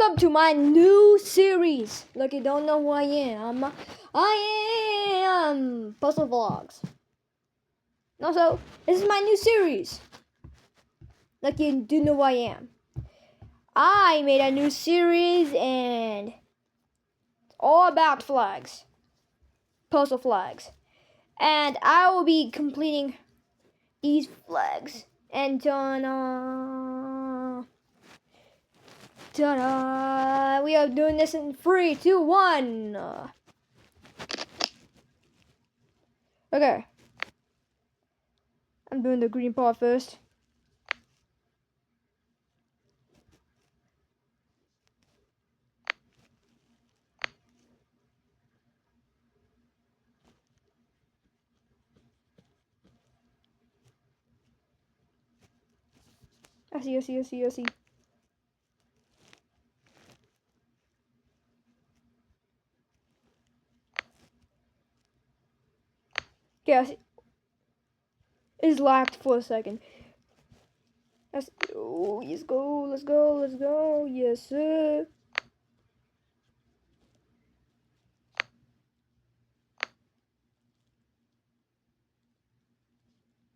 Welcome to my new series. Look, you don't know who I am. I am Puzzle Vlogs. Also, this is my new series. Like you do know who I am. I made a new series and it's all about flags. Postal flags. And I will be completing these flags. And ta-da! We are doing this in 3, 2, 1. Okay. I'm doing the green part first. I see. Okay, I see. It's locked for a second. Let's go. Let's go. Yes, sir.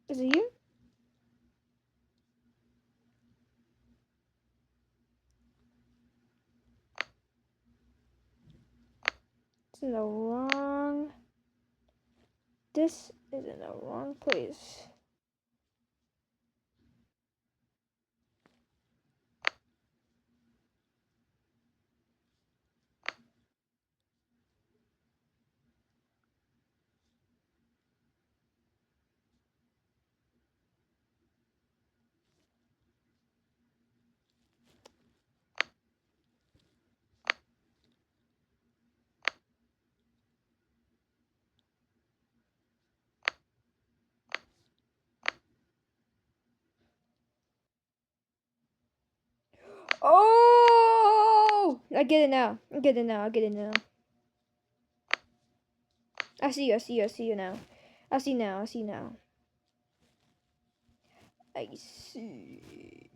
Is it here? It's in the wrong. This is in the wrong place. Oh! I get it now. I get it now. I see you now. I see now. I see.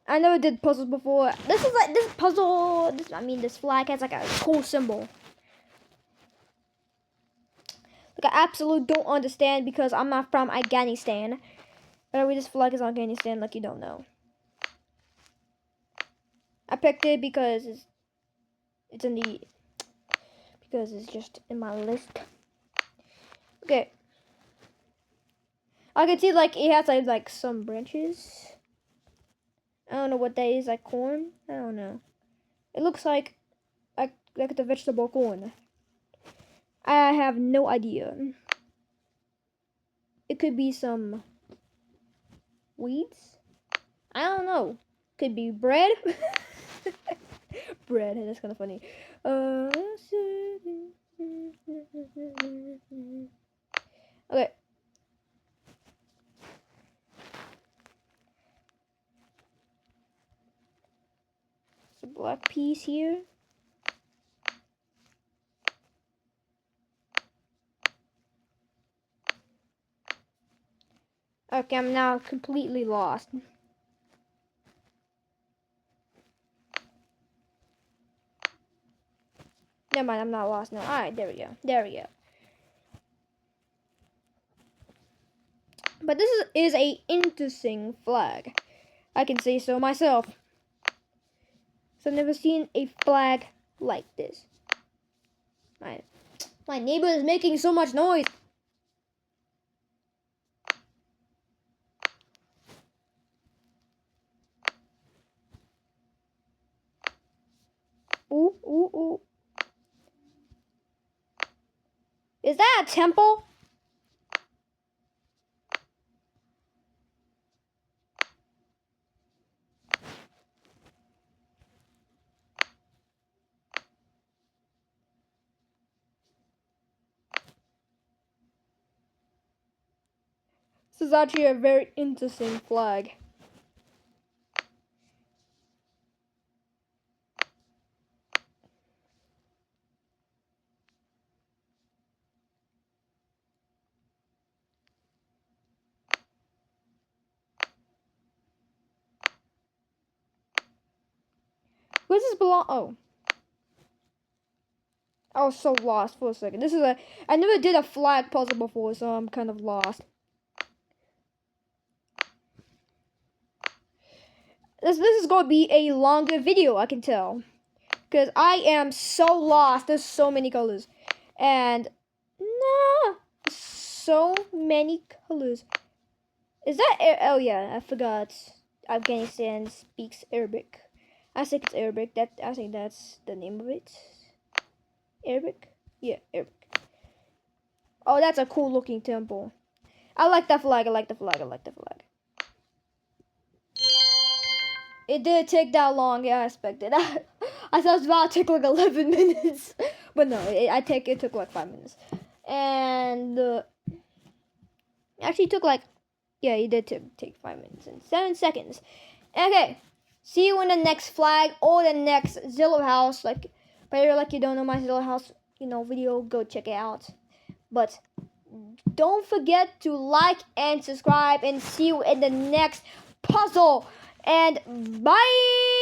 I never did puzzles before. This is like this puzzle. This flag has like a cool symbol. Like I absolutely don't understand because I'm not from Afghanistan. But I read this flag is Afghanistan like you don't know. I picked it because it's in the because it's just in my list. Okay. I can see like it has like some branches. I don't know what that is, like corn. I don't know. It looks like the vegetable corn. I have no idea. It could be some weeds. I don't know. Could be bread. Bread. That's kind of funny. Okay. It's a black piece here. Okay, I'm now completely lost. Never mind, I'm not lost now. Alright, there we go. But this is a interesting flag. I can say so myself. So I've never seen a flag like this. My neighbor is making so much noise. Ooh. Is that a temple? This is actually a very interesting flag. Where does this belong? Oh. I was so lost for a second. I never did a flag puzzle before, so I'm kind of lost. This is going to be a longer video, I can tell. Because I am so lost. There's so many colors. And, nah, so many colors. Is that, oh yeah, I forgot. Afghanistan speaks Arabic. I think it's Arabic. I think that's the name of it. Arabic? Yeah, Arabic. Oh, that's a cool looking temple. I like that flag. I like the flag. I like the flag. It did take that long. Yeah, I expected. I thought it was about to take like 11 minutes. But no, it took like 5 minutes. And actually it took like, yeah, it did take 5 minutes and 7 seconds. Okay, see you in the next flag or the next Zillow house. Like, but you're like you don't know my Zillow house, video, go check it out. But don't forget to like and subscribe, and see you in the next puzzle. And bye!